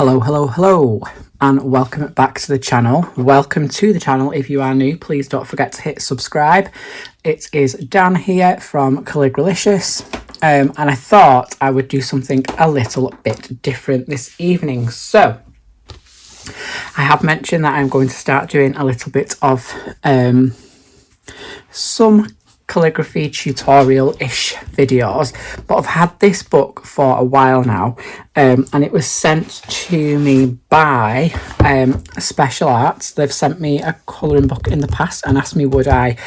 Hello, and welcome back to the channel. Welcome to the channel. If you are new, please don't forget to hit subscribe. It is Dan here from Calligraphy, and I thought I would do something a little bit different this evening. So I have mentioned that I'm going to start doing a little bit of some calligraphy tutorial-ish videos, but I've had this book for a while now, and it was sent to me by Special Arts. They've sent me a colouring book in the past and asked me would I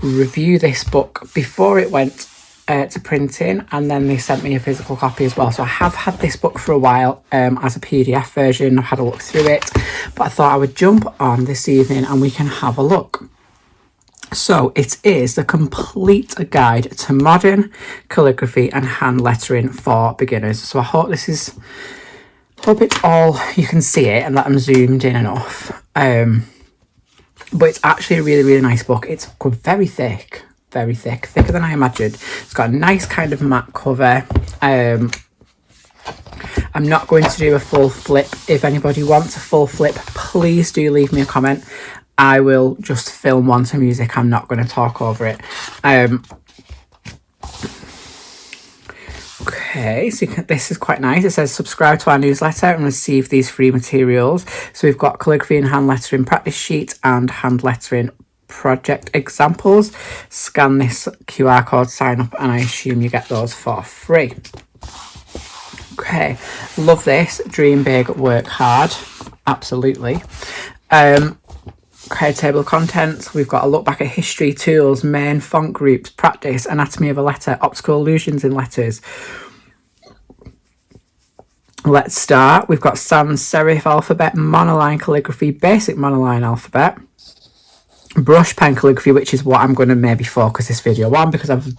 review this book before it went to printing, and then they sent me a physical copy as well. So I have had this book for a while as a PDF version. I've had a look through it, but I thought I would jump on this evening and we can have a look. So it is the complete guide to modern calligraphy and hand lettering for beginners. So I hope it's all, you can see it and that I'm zoomed in enough. But it's actually a really nice book. It's very thick, thicker than I imagined. It's got a nice kind of matte cover. I'm not going to do a full flip. If anybody wants a full flip, please do leave me a comment. I will just film one to music. I'm not going to talk over it. Okay, so this is quite nice. It says subscribe to our newsletter and receive these free materials. So we've got calligraphy and hand lettering practice sheet and hand lettering project examples. Scan this QR code, sign up, and I assume you get those for free. Okay, love this. Dream big, work hard. Absolutely. Okay, table of contents. We've got a look back at history, tools, main font groups, practice, anatomy of a letter, optical illusions in letters. Let's start. We've got sans serif alphabet, monoline calligraphy, basic monoline alphabet, brush pen calligraphy, which is what I'm going to maybe focus this video on because I've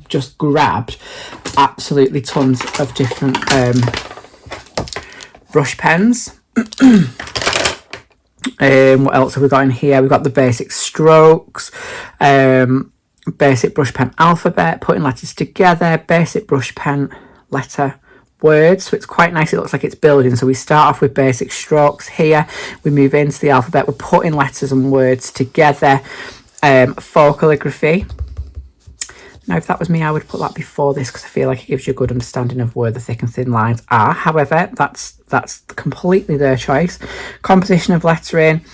just grabbed absolutely tons of different brush pens. What else have we got in here? We've got the basic strokes, basic brush pen alphabet, putting letters together, basic brush pen letter words. So it's quite nice. It looks like it's building. So we start off with basic strokes here. We move into the alphabet. We're putting letters and words together. For calligraphy. Now, if that was me, I would put that before this because I feel like it gives you a good understanding of where the thick and thin lines are. However, that's completely their choice. Composition of lettering,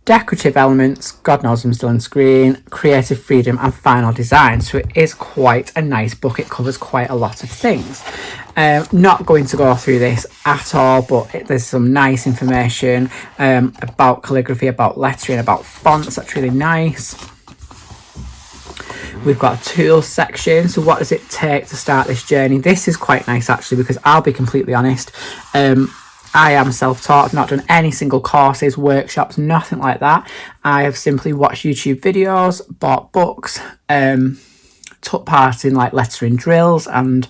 decorative elements, God knows I'm still on screen, creative freedom, and final design. So it is quite a nice book. It covers quite a lot of things. Not going to go through this at all, but there's some nice information about calligraphy, about lettering, about fonts. That's really nice. We've got a tools section. So what does it take to start this journey? This is quite nice actually, because I'll be completely honest. I am self-taught. I've not done any single courses, workshops, nothing like that. I have simply watched YouTube videos, bought books, took part in like lettering drills and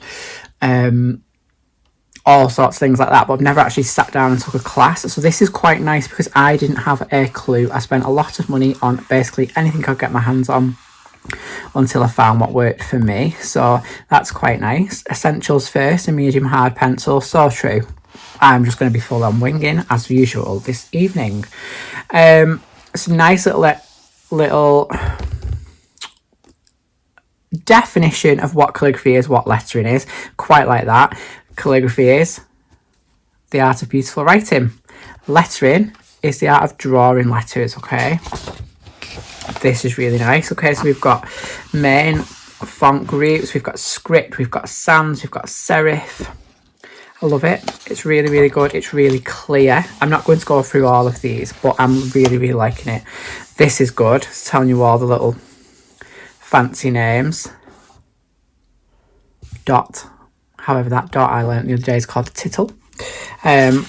all sorts of things like that, but I've never actually sat down and took a class. So this is quite nice because I didn't have a clue. I spent a lot of money on basically anything I could get my hands on until I found what worked for me. So that's quite nice. Essentials first, a medium hard pencil. So true. I'm just going to be full on winging as usual this evening. Some nice little definition of what calligraphy is, what lettering is. Quite like that. Calligraphy is the art of beautiful writing. Lettering is the art of drawing letters. Okay. This is really nice. Okay, so we've got main font groups, we've got script, we've got sans, we've got serif. I love it. It's really good. It's really clear. I'm not going to go through all of these, but I'm really liking it. This is good. It's telling you all the little fancy names. Dot. However, that dot I learned the other day is called a tittle. And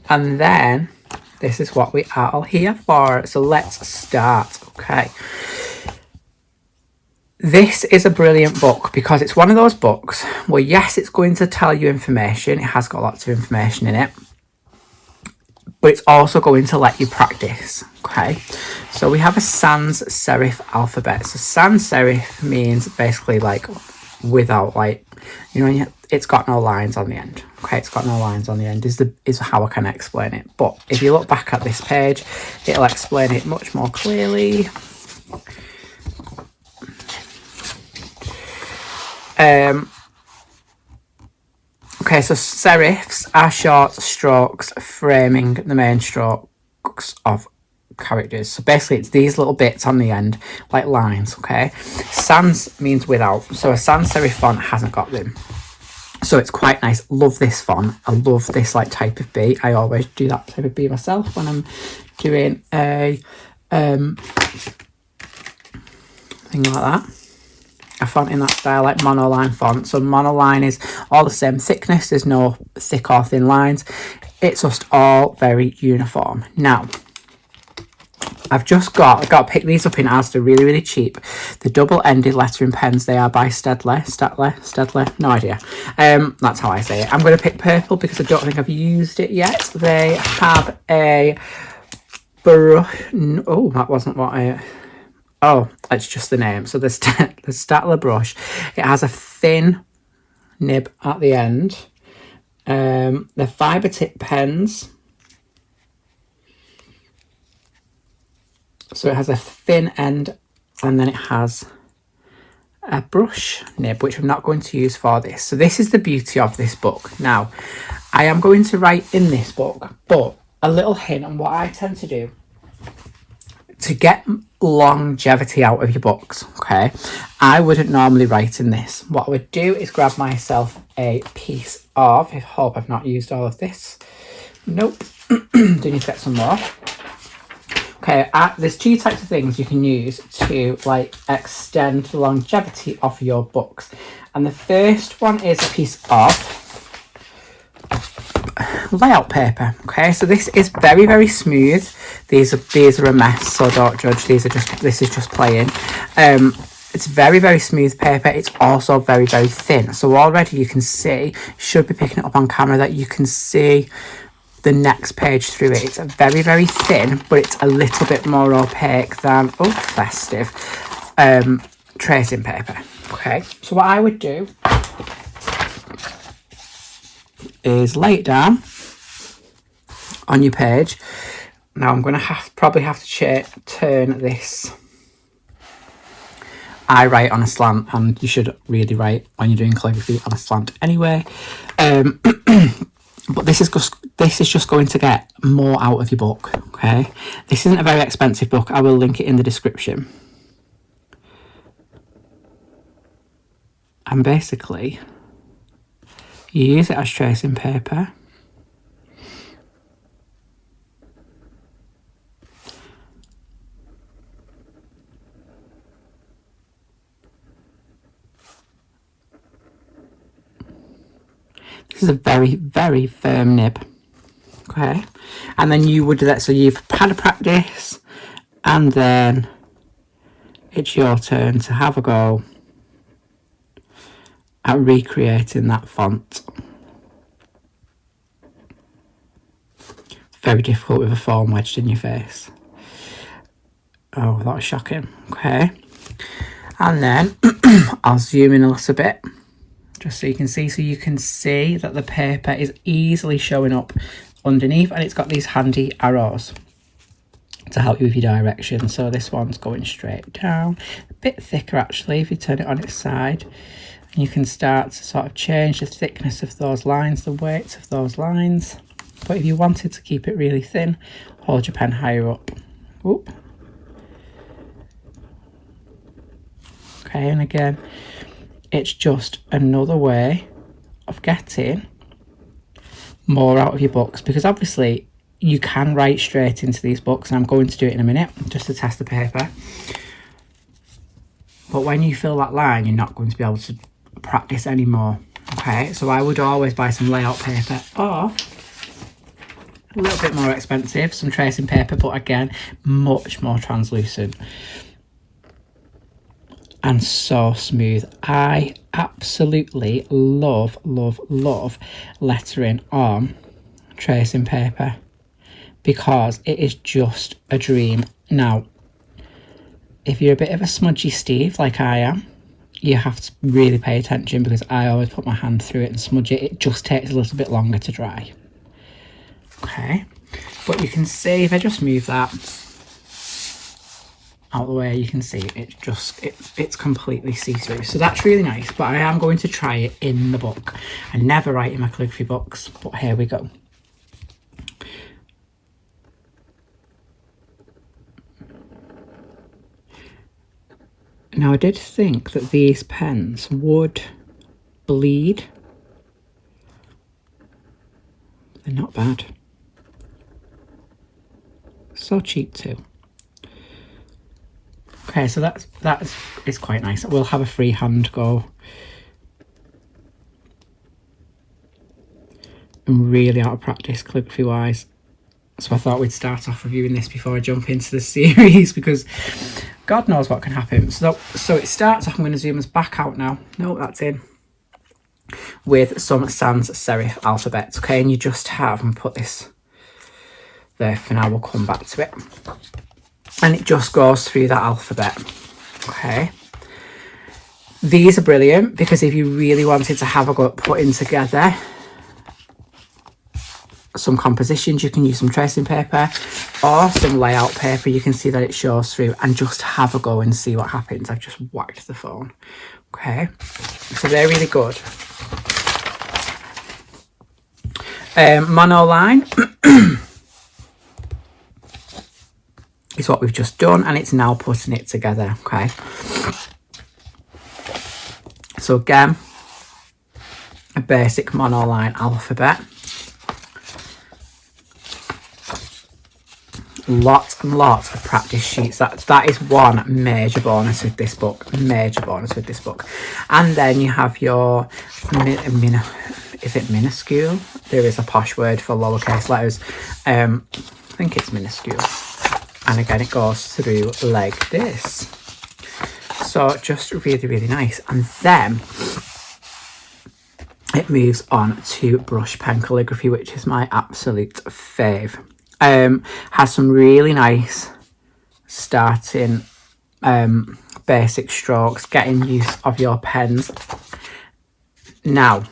then this is what we are all here for. So let's start. Okay. This is a brilliant book because it's one of those books where, yes, it's going to tell you information. It has got lots of information in it. But it's also going to let you practice. Okay. So we have a sans serif alphabet. So sans serif means basically like without like You know, it's got no lines on the end. Okay, it's got no lines on the end is how I can explain it. But if you look back at this page, it'll explain it much more clearly. Okay, so serifs are short strokes framing the main strokes of characters. So basically it's these little bits on the end, like lines, okay? Sans means without, so a sans serif font hasn't got them. So it's quite nice. Love this font. I love this like type of B. I always do that type of B myself when I'm doing a thing like that. A font in that style, like monoline font. So monoline is all the same thickness. There's no thick or thin lines. It's just all very uniform. Now, I've got to pick these up in Asda, really, really cheap. The double-ended lettering pens, they are by Stedler, no idea. That's how I say it. I'm going to pick purple because I don't think I've used it yet. They have a brush. Oh, that wasn't what I... Oh, it's just the name. So the Statler brush, it has a thin nib at the end. The fibre tip pens. So it has a thin end and then it has a brush nib, which I'm not going to use for this. So this is the beauty of this book. Now, I am going to write in this book, but a little hint on what I tend to do to get longevity out of your books, okay? I wouldn't normally write in this. What I would do is grab myself a piece of, I hope I've not used all of this. Nope. Do need to get some more. Okay, there's two types of things you can use to like extend the longevity of your books. And the first one is a piece of layout paper. Okay, so this is very, very smooth. These are a mess, so don't judge. This is just plain. It's very, very smooth paper. It's also very, very thin. So already you can see, should be picking it up on camera, that you can see the next page through it. It's very, very thin, but it's a little bit more opaque than festive tracing paper. Okay, so what I would do is lay it down on your page. Now I'm going to probably have to turn this. I write on a slant, and you should really write when you're doing calligraphy on a slant anyway. But this is just going to get more out of your book, okay? This isn't a very expensive book. I will link it in the description. And basically, you use it as tracing paper. This is a very, very firm nib, okay? And then you would do that, so you've had a practice, and then it's your turn to have a go at recreating that font. Very difficult with a foam wedged in your face. Oh, that was shocking. Okay. And then I'll zoom in a little bit, just so you can see. So you can see that the paper is easily showing up underneath, and it's got these handy arrows to help you with your direction. So this one's going straight down, a bit thicker actually if you turn it on its side. And you can start to sort of change the thickness of those lines, the weights of those lines. But if you wanted to keep it really thin, hold your pen higher up. Oop. Okay, and again, it's just another way of getting more out of your books, because obviously you can write straight into these books, and I'm going to do it in a minute just to test the paper. But when you fill that line, you're not going to be able to practice anymore. Okay, so I would always buy some layout paper, or a little bit more expensive, some tracing paper, but again, much more translucent and so smooth. I absolutely love, love, love lettering on tracing paper because it is just a dream. Now, if you're a bit of a smudgy Steve like I am, you have to really pay attention, because I always put my hand through it and smudge it. It just takes a little bit longer to dry. Okay, but you can see if I just move that out of the way, you can see it's completely see-through. So that's really nice, but I am going to try it in the book. I never write in my calligraphy books, but here we go. Now I did think that these pens would bleed. They're not bad. So cheap too. Okay, so that is quite nice. We'll have a free hand go. I'm really out of practice calligraphy wise, so I thought we'd start off reviewing this before I jump into the series, because God knows what can happen. So it starts off, I'm going to zoom us back out now. No, that's in. With some sans serif alphabet. Okay, and you just have, and put this there for now, we'll come back to it. And it just goes through that alphabet. Okay. These are brilliant, because if you really wanted to have a go at putting together some compositions, you can use some tracing paper or some layout paper. You can see that it shows through, and just have a go and see what happens. I've just whacked the phone. Okay, so they're really good. Monoline is what we've just done, and it's now putting it together. Okay, so again, a basic monoline alphabet. Lots and lots of practice sheets. That is one major bonus with this book. And then you have your is it minuscule? There is a posh word for lowercase letters. I think it's minuscule. And again, it goes through like this. So just really, really nice. And then it moves on to brush pen calligraphy, which is my absolute fave. Has some really nice starting basic strokes, getting use of your pens. Now,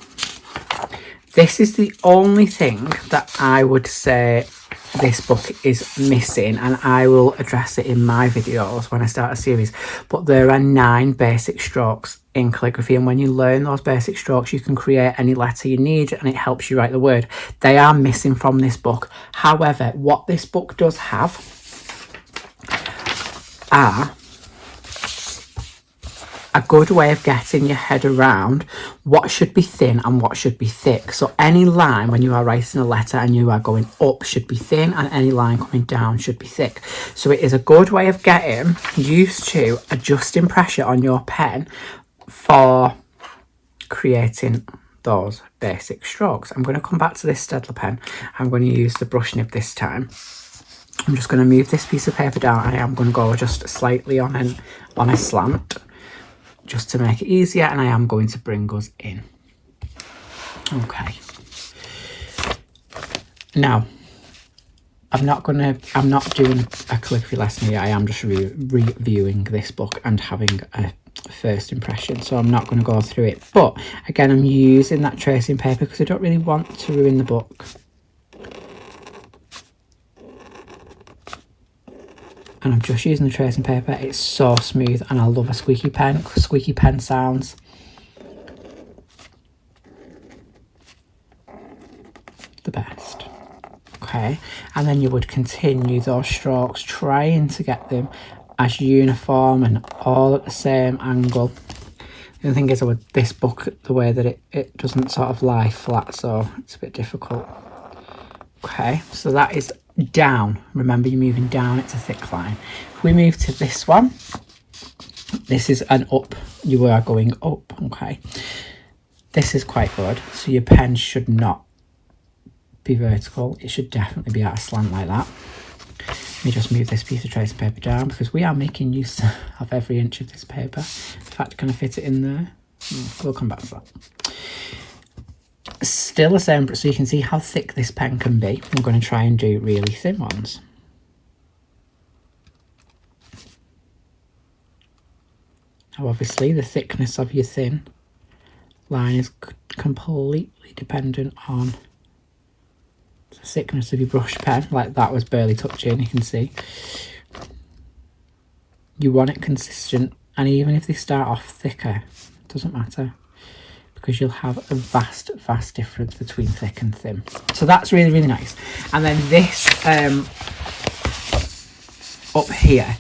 this is the only thing that I would say this book is missing, and I will address it in my videos when I start a series. But there are 9 basic strokes in calligraphy, and when you learn those basic strokes, you can create any letter you need, and it helps you write the word. They are missing from this book. However, what this book does have are a good way of getting your head around what should be thin and what should be thick. So any line when you are writing a letter and you are going up should be thin, and any line coming down should be thick. So it is a good way of getting used to adjusting pressure on your pen for creating those basic strokes. I'm going to come back to this Staedtler pen. I'm going to use the brush nib this time. I'm just going to move this piece of paper down. I am going to go just slightly on a slant, just to make it easier, and I am going to bring us in. Okay. Now, I'm not doing a calligraphy lesson here. I am just reviewing this book and having a first impression, so I'm not going to go through it. But again, I'm using that tracing paper because I don't really want to ruin the book. And I'm just using the tracing paper. It's so smooth, and I love a squeaky pen sounds. The best. Okay, and then you would continue those strokes, trying to get them as uniform and all at the same angle. The thing is with this book, the way that it doesn't sort of lie flat, so it's a bit difficult. Okay, so that is down. Remember, you're moving down, it's a thick line. If we move to this one, this is an up. You are going up. Okay, this is quite good. So your pen should not be vertical. It should definitely be at a slant like that. Let me just move this piece of tracing paper down, because we are making use of every inch of this paper. In fact, can I fit it in there? We'll come back to that. Still the same, so you can see how thick this pen can be. I'm going to try and do really thin ones. Now obviously the thickness of your thin line is completely dependent on the thickness of your brush pen. Like that was barely touching, you can see. You want it consistent, and even if they start off thicker, it doesn't matter, because you'll have a vast difference between thick and thin. So that's really, really nice. And then this up here,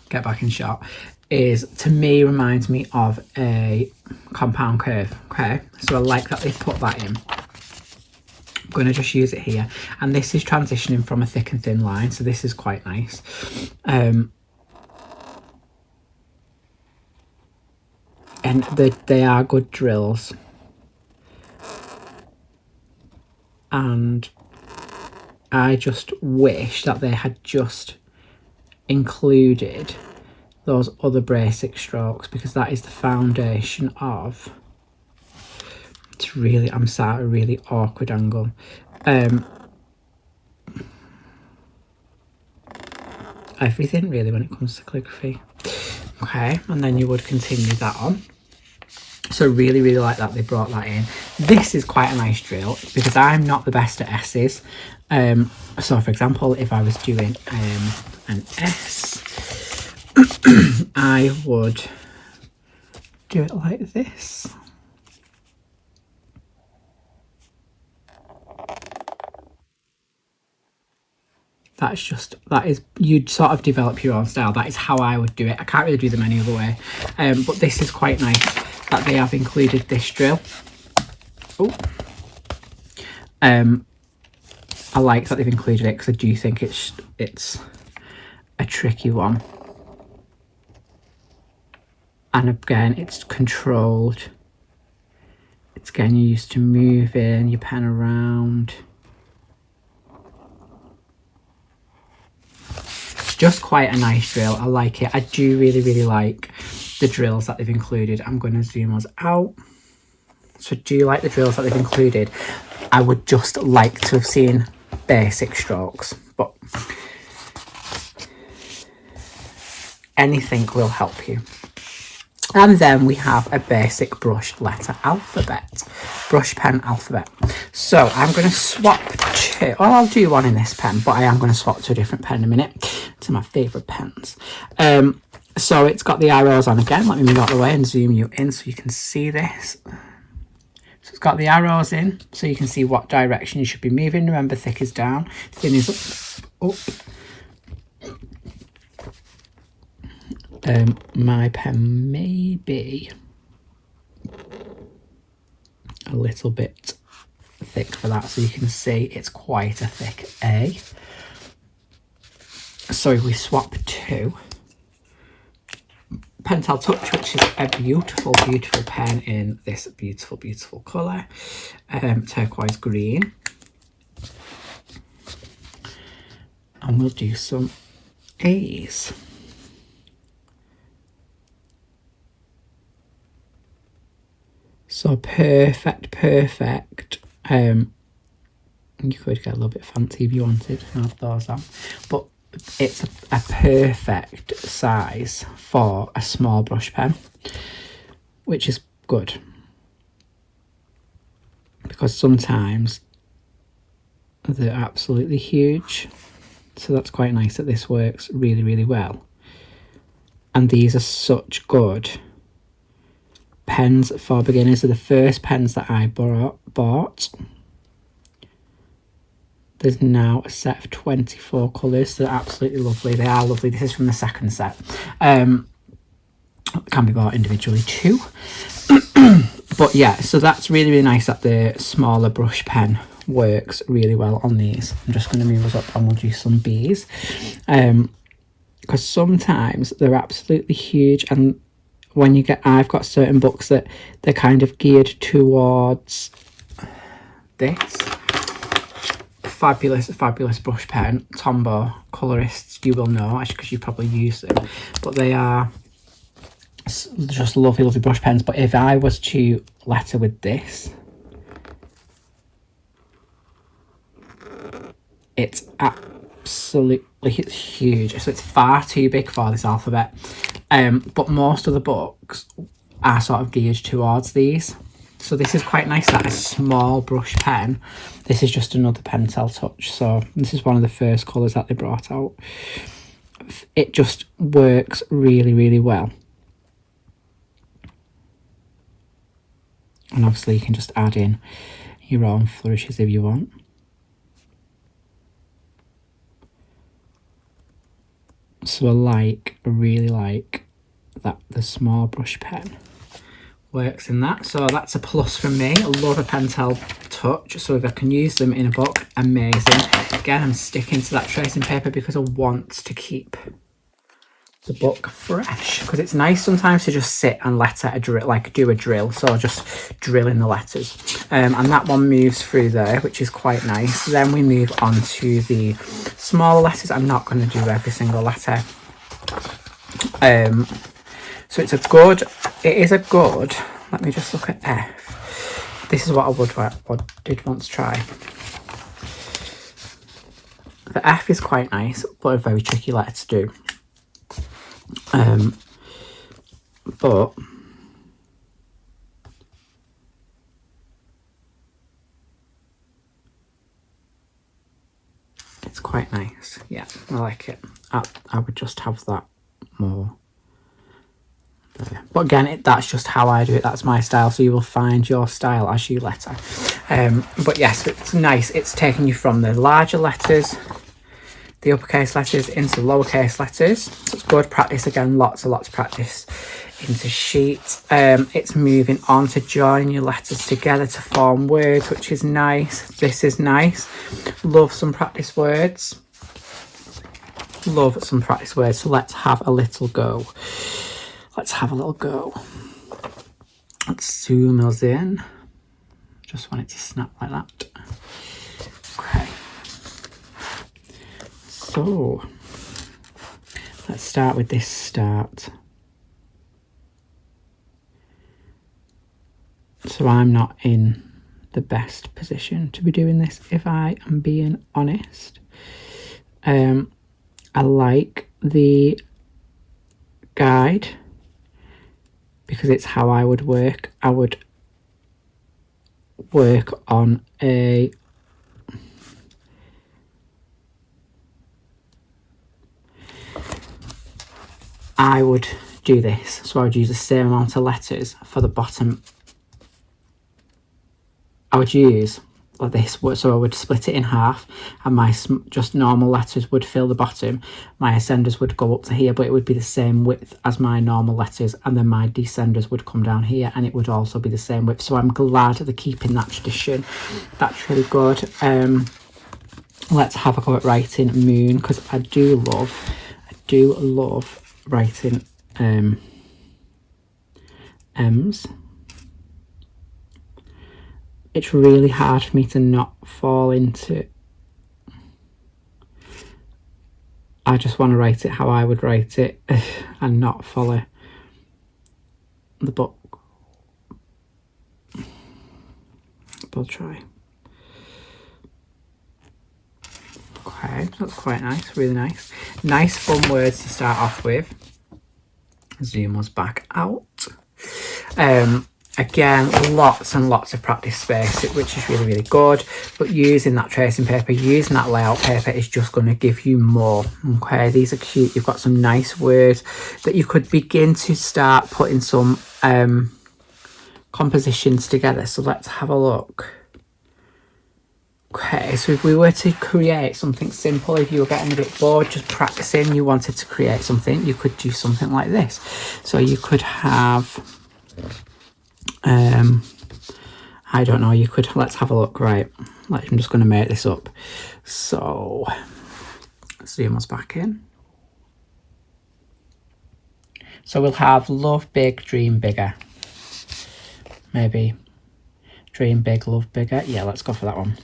get back in shot, is, to me, reminds me of a compound curve. Okay, so I like that they've put that in. I'm going to just use it here, and this is transitioning from a thick and thin line, so this is quite nice. And they are good drills, and I just wish that they had just included those other basic strokes, because that is the foundation of, it's really, I'm sat at a really awkward angle. Everything really when it comes to calligraphy. Okay, and then you would continue that on. So really, really like that they brought that in. This is quite a nice drill, because I'm not the best at S's. So for example, if I was doing an S, I would do it like this. That is, you'd sort of develop your own style. That is how I would do it. I can't really do them any other way. But this is quite nice that they have included this drill. Oh. I like that they've included it, because I do think it's a tricky one. And again, it's controlled. It's getting you used to moving your pen around. It's just quite a nice drill. I like it. I do really, really like the drills that they've included. I'm going to zoom us out. So do you like the drills that they've included? I would just like to have seen basic strokes, but anything will help you. And then we have a basic brush letter alphabet, brush pen alphabet. So I'm going to swap to, well, I'll do one in this pen, but I am going to swap to a different pen in a minute, to my favourite pens. So it's got the arrows on again. Let me move out of the way and zoom you in so you can see this. So it's got the arrows in, so you can see what direction you should be moving. Remember, thick is down, thin is up. My pen may be a little bit thick for that, so you can see it's quite a thick A. So if we swap to Pentel Touch, which is a beautiful, beautiful pen in this beautiful, beautiful colour, turquoise green, and we'll do some A's. So perfect. You could get a little bit fancy if you wanted and have those on, but it's a perfect size for a small brush pen, which is good, because sometimes they're absolutely huge. So that's quite nice that this works really, really well. And these are such good pens for beginners. Are the first pens that I bought. There's now a set of 24 colours. They're absolutely lovely. They are lovely. This is from the second set. Can be bought individually too. But yeah, so that's really, really nice that the smaller brush pen works really well on these. I'm just going to move us up and we'll do some B's. Because sometimes they're absolutely huge, and when you get, I've got certain books that they're kind of geared towards this fabulous brush pen, Tombow colorists, you will know, actually, because you probably use them, but they are just lovely brush pens. But if I was to letter with this, it's like it's huge, so it's far too big for this alphabet. But most of the books are sort of geared towards these. So this is quite nice, that a small brush pen. This is just another Pentel Touch. So this is one of the first colours that they brought out. It just works really, really well. And obviously you can just add in your own flourishes if you want. So I really like that the small brush pen works in that. So that's a plus from me. I love a Pentel Touch, so if I can use them in a book, amazing. Again, I'm sticking to that tracing paper because I want to keep the book fresh, because it's nice sometimes to just sit and letter a drill, like do a drill, so just drill in the letters. And that one moves through there, which is quite nice. Then we move on to the smaller letters. I'm not going to do every single letter. So it is a good, let me just look at F. This is what I did once try. The F is quite nice, but a very tricky letter to do. But it's quite nice. Yeah, I like it. I would just have that more. But again, that's just how I do it. That's my style. So you will find your style as you letter. But yes, it's nice. It's taking you from the larger letters, the uppercase letters, into lowercase letters. So it's good practice. Again, lots of practice into sheet. It's moving on to join your letters together to form words, which is nice. This is nice. Love some practice words. Love some practice words. So let's have a little go. Let's have a little go. Let's zoom us in. Just want it to snap like that. Okay. So let's start with this start. So I'm not in the best position to be doing this, if I am being honest. I like the guide because it's how I would work. I would work on a I would do this. So I would use the same amount of letters for the bottom. I would use like this, so I would split it in half, and my just normal letters would fill the bottom. My ascenders would go up to here, but it would be the same width as my normal letters, and then my descenders would come down here, and it would also be the same width. So I'm glad they're keeping that tradition. That's really good. Let's have a go at writing moon, because I do love writing M's. It's really hard for me to not fall into. I just want to write it how I would write it and not follow the book. But I'll try. Okay, that's quite nice, really nice. Nice fun words to start off with. Zoom us back out. Again, lots and lots of practice space, which is really, really good. But using that tracing paper, using that layout paper is just going to give you more. Okay, these are cute. You've got some nice words that you could begin to start putting some compositions together. So let's have a look. Okay, so if we were to create something simple, if you were getting a bit bored just practicing, you wanted to create something, you could do something like this. So you could have... I don't know, you could, let's have a look, right, I'm just going to make this up. So zoom us back in. So we'll have love big, dream bigger. Maybe dream big, love bigger. Yeah, let's go for that one.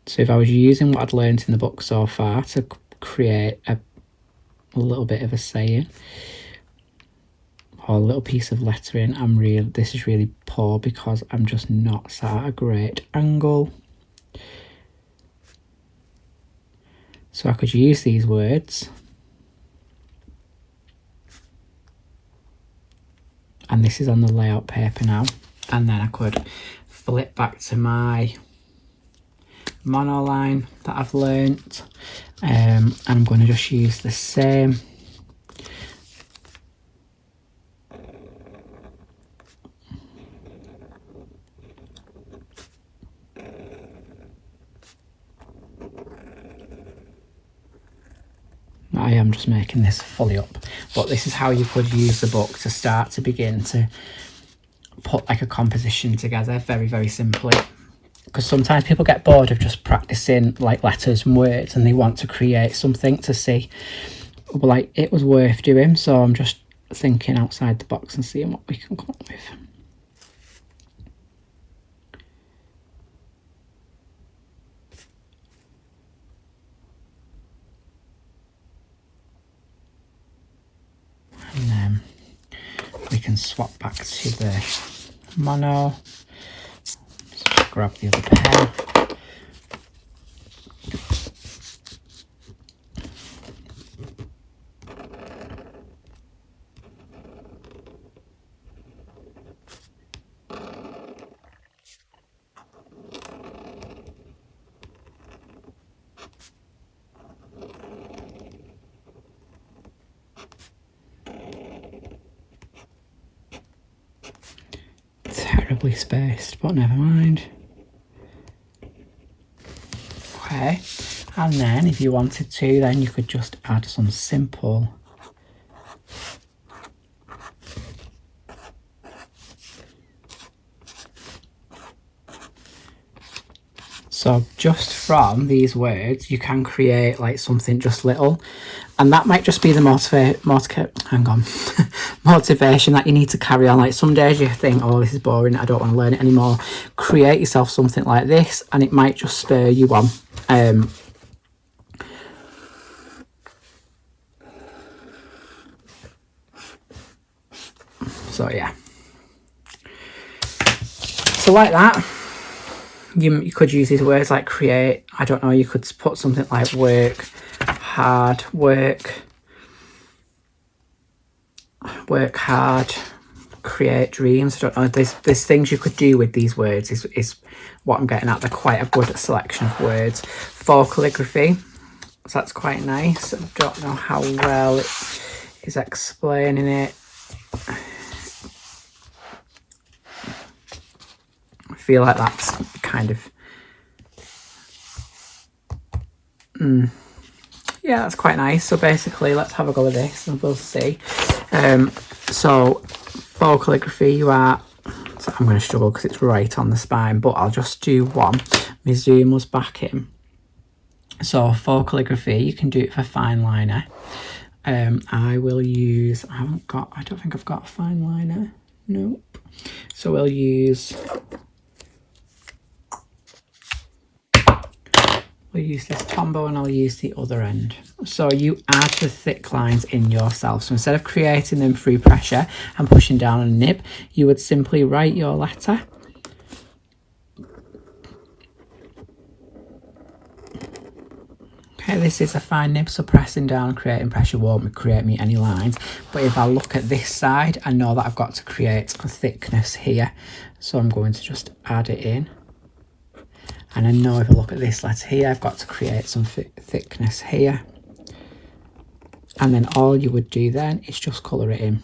So if I was using what I'd learned in the book so far to create a little bit of a saying or a little piece of lettering, this is really poor because I'm just not sat at a great angle. So I could use these words, and this is on the layout paper now, and then I could flip back to my monoline that I've learnt, and I'm going to just use the same I am just making this fully up, but this is how you could use the book to start to begin to put like a composition together very, very simply. Because sometimes people get bored of just practicing like letters and words, and they want to create something to see like it was worth doing. So I'm just thinking outside the box and seeing what we can come up with. And then we can swap back to the mono. Just grab the other pen. Terribly spaced, but never mind. Okay, and then if you wanted to, then you could just add some simple so just from these words you can create like something just little, and that might just be the motivation that you need to carry on. Like some days you think, oh, this is boring, I don't want to learn it anymore. Create yourself something like this and it might just spur you on. So yeah, so like that, you could use these words like create, I don't know, you could put something like work hard, work hard, create dreams. I don't know, there's things you could do with these words is what I'm getting at. They're quite a good selection of words for calligraphy, so that's quite nice. I don't know how well it is explaining it. I feel like that's kind of yeah, that's quite nice. So basically let's have a go at this and we'll see. So for calligraphy you are, so I'm going to struggle because it's right on the spine, but I'll just do one. My zoom was back in. So for calligraphy you can do it for fine liner. I will use, I don't think I've got a fine liner, nope. So we'll use this Tombow and I'll use the other end. So you add the thick lines in yourself. So instead of creating them through pressure and pushing down on a nib, you would simply write your letter. Okay, this is a fine nib, so pressing down and creating pressure won't create me any lines. But if I look at this side, I know that I've got to create a thickness here. So I'm going to just add it in. And I know if I look at this letter here, I've got to create some thickness here. And then all you would do then is just colour it in.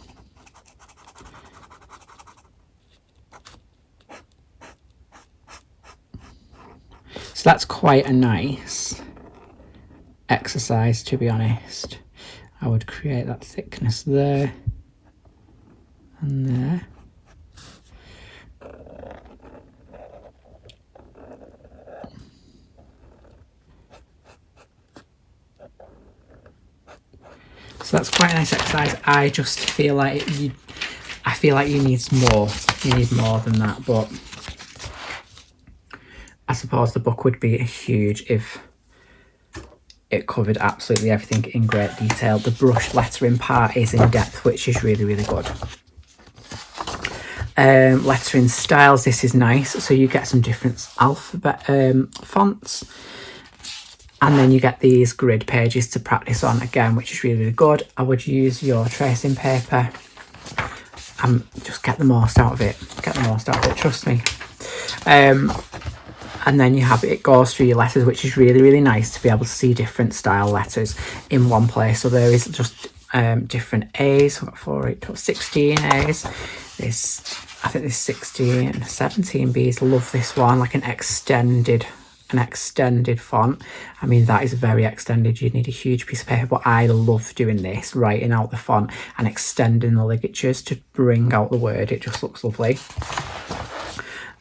So that's quite a nice exercise, to be honest. I would create that thickness there and there. So that's quite a nice exercise. I just feel like you need more. You need more than that, but I suppose the book would be huge if it covered absolutely everything in great detail. The brush lettering part is in depth, which is really, really good. Lettering styles, this is nice. So you get some different alphabet fonts. And then you get these grid pages to practice on again, which is really, really good. I would use your tracing paper and just get the most out of it. Get the most out of it, trust me. And then you have, it goes through your letters, which is really, really nice to be able to see different style letters in one place. So there is just different A's. I've got 4, 8, 12, 16 A's. I think there's 16, 17 B's. Love this one, like an extended font. I mean, that is very extended. You need a huge piece of paper, but I love doing this, writing out the font and extending the ligatures to bring out the word. It just looks lovely.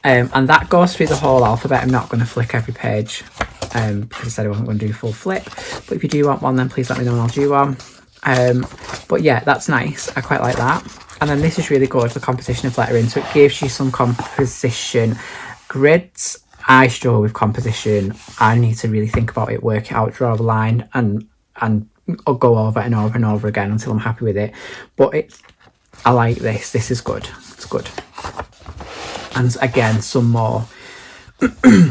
And that goes through the whole alphabet. I'm not going to flick every page because I said I wasn't going to do a full flip. But if you do want one, then please let me know and I'll do one. But yeah, that's nice. I quite like that. And then this is really good for composition of lettering. So it gives you some composition grids. I struggle with composition. I need to really think about it, work it out, draw a line, and I'll go over it and over and over again until I'm happy with it. But I like this. This is good. It's good. And again, some more.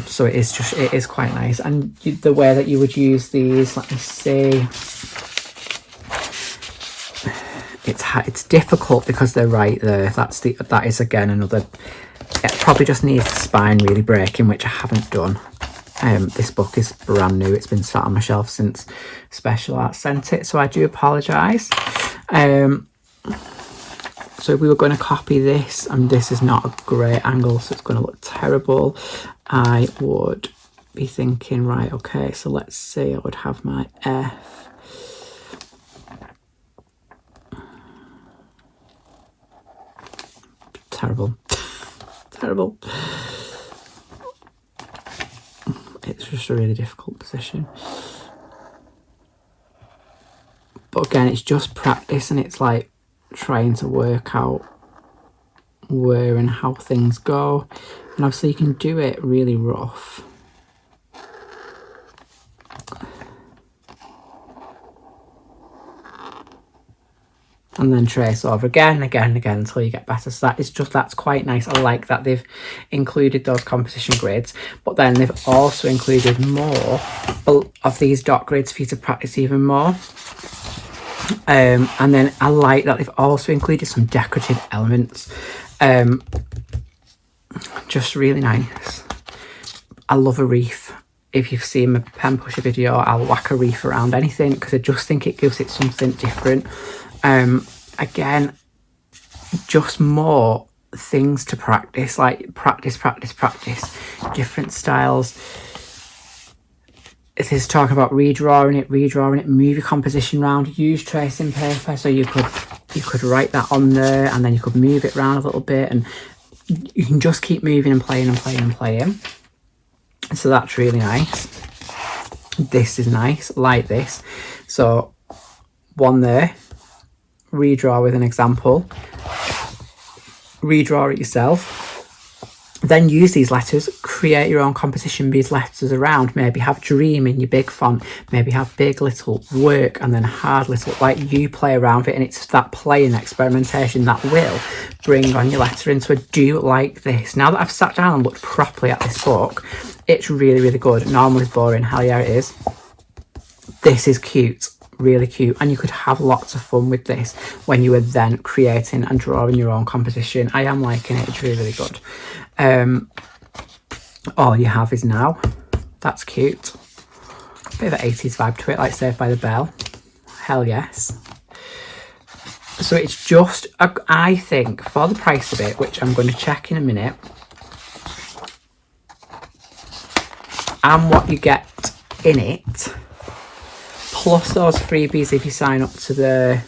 So it is quite nice. And the way that you would use these, let me see. It's difficult because they're right there. That is again another. It probably just needs the spine really breaking, which I haven't done. This book is brand new. It's been sat on my shelf since Special Arts sent it, so I do apologise. So we were going to copy this, and this is not a great angle, so it's going to look terrible. I would be thinking, right, okay, so let's see, I would have my F. Terrible. Terrible. It's just a really difficult position. But again, it's just practice, and it's like trying to work out where and how things go. And obviously you can do it really rough. And then trace over again until you get better. So that's quite nice. I like that they've included those composition grids, but then they've also included more of these dot grids for you to practice even more. And then I like that they've also included some decorative elements. Just really nice. I love a wreath. If you've seen my pen pusher video, I'll whack a wreath around anything because I just think it gives it something different. Again, just more things to practice, like practice, different styles. It is talking about redrawing it, move your composition around, use tracing paper, so you could write that on there and then you could move it around a little bit, and you can just keep moving and playing. So that's really nice. This is nice, like this. So one there, redraw with an example, redraw it yourself, then use these letters, create your own composition, these letters around, maybe have dream in your big font, maybe have big little work and then hard little, like you play around with it, and it's that play and experimentation that will bring on your lettering. So I do like this. Now that I've sat down and looked properly at this book, it's really, really good. Normally boring, hell yeah it is. This is cute. Really cute, and you could have lots of fun with this when you are then creating and drawing your own composition. I am liking it. It's really, really good. All you have is now. That's cute. Bit of an 80s vibe to it, like Saved by the Bell. Hell yes. So it's just, I think, for the price of it, which I'm going to check in a minute, and what you get in it, plus those freebies if you sign up to the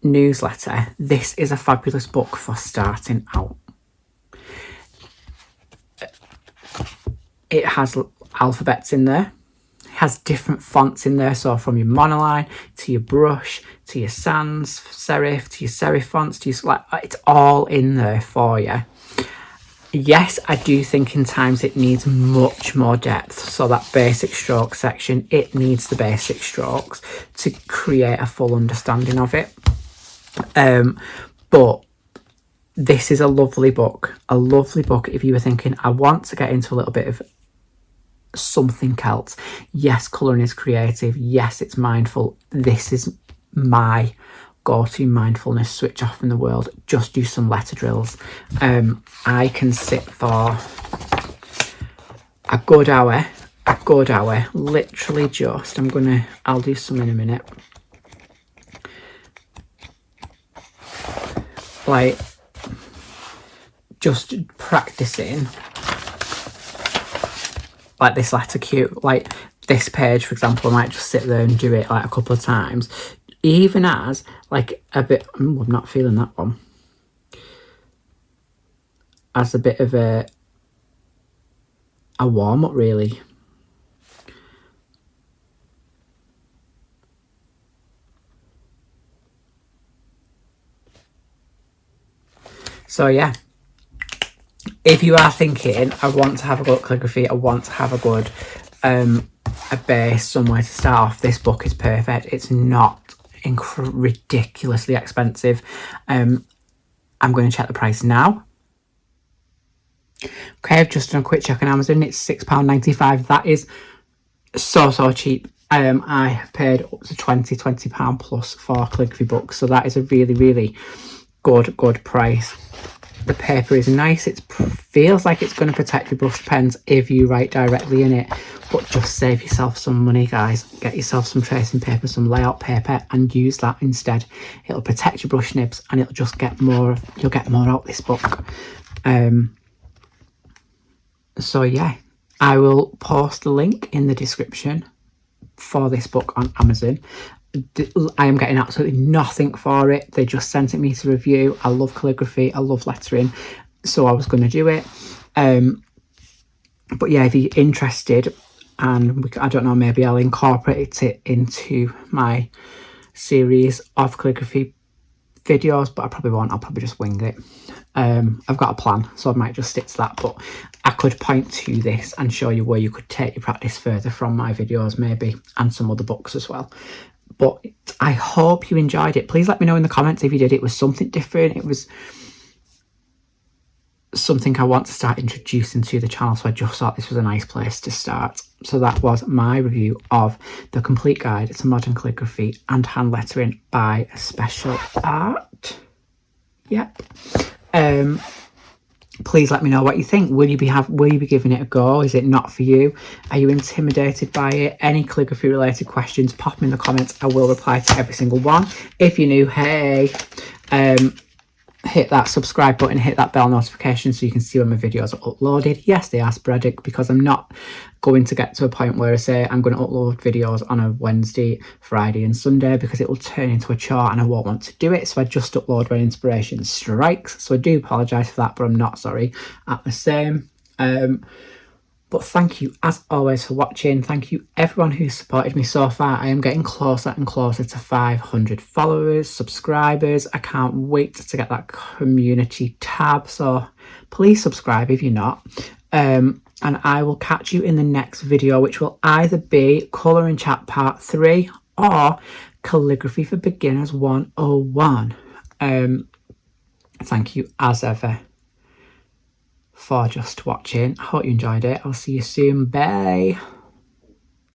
newsletter, this is a fabulous book for starting out. It has alphabets in there. It has different fonts in there. So from your monoline to your brush to your sans serif to your serif fonts to your, it's all in there for you. Yes, I do think in times it needs much more depth. So that basic stroke section, it needs the basic strokes to create a full understanding of it. But this is a lovely book if you were thinking, I want to get into a little bit of something else. Yes, colouring is creative. Yes, it's mindful. This is my go-to mindfulness switch off in the world. Just do some letter drills. I can sit for a good hour, literally just, I'll do some in a minute. Like, just practicing like this letter Q, like this page, for example. I might just sit there and do it like a couple of times, even as like a bit, I'm not feeling that one, as a bit of a warm-up really. So yeah, if you are thinking, I want to have a good calligraphy, I want to have a good a base somewhere to start off, this book is perfect. It's not ridiculously expensive. I'm going to check the price now. Okay, I've just done a quick check on Amazon. It's £6.95. That is so cheap. I have paid up to £20 plus for calligraphy books, so that is a really good price. The paper is nice. It feels like it's going to protect your brush pens if you write directly in it, but just save yourself some money, guys. Get yourself some tracing paper, some layout paper, and use that instead. It'll protect your brush nibs, and it'll just get more, you'll get more out this book. So yeah, I will post the link in the description for this book on Amazon. I am getting absolutely nothing for it. They just sent it me to review. I love calligraphy, I love lettering, so I was going to do it. But yeah, if you're interested, and I don't know, maybe I'll incorporate it into my series of calligraphy videos, but I probably won't. I'll probably just wing it. I've got a plan, so I might just stick to that, but I could point to this and show you where you could take your practice further from my videos maybe, and some other books as well. But I hope you enjoyed it. Please let me know in the comments if you did. It was something different. It was something I want to start introducing to the channel, so I just thought this was a nice place to start. So that was my review of The Complete Guide to Modern Calligraphy and Hand Lettering by Special Art. Yep. Please let me know what you think. Will you be giving it a go? Is it not for you? Are you intimidated by it? Any calligraphy related questions, pop them in the comments. I will reply to every single one. If you're new, hey, hit that subscribe button, hit that bell notification so you can see when my videos are uploaded. Yes, they are sporadic, because I'm not going to get to a point where I say I'm going to upload videos on a Wednesday, Friday and Sunday, because it will turn into a chore and I won't want to do it. So I just upload when inspiration strikes. So I do apologise for that, but I'm not sorry at the same. But thank you as always for watching. Thank you everyone who's supported me so far. I am getting closer and closer to 500 followers, subscribers. I can't wait to get that community tab, so please subscribe if you're not. And I will catch you in the next video, which will either be Colour and Chat Part 3 or Calligraphy for Beginners 101. Thank you as ever for just watching. I hope you enjoyed it. I'll see you soon. Bye.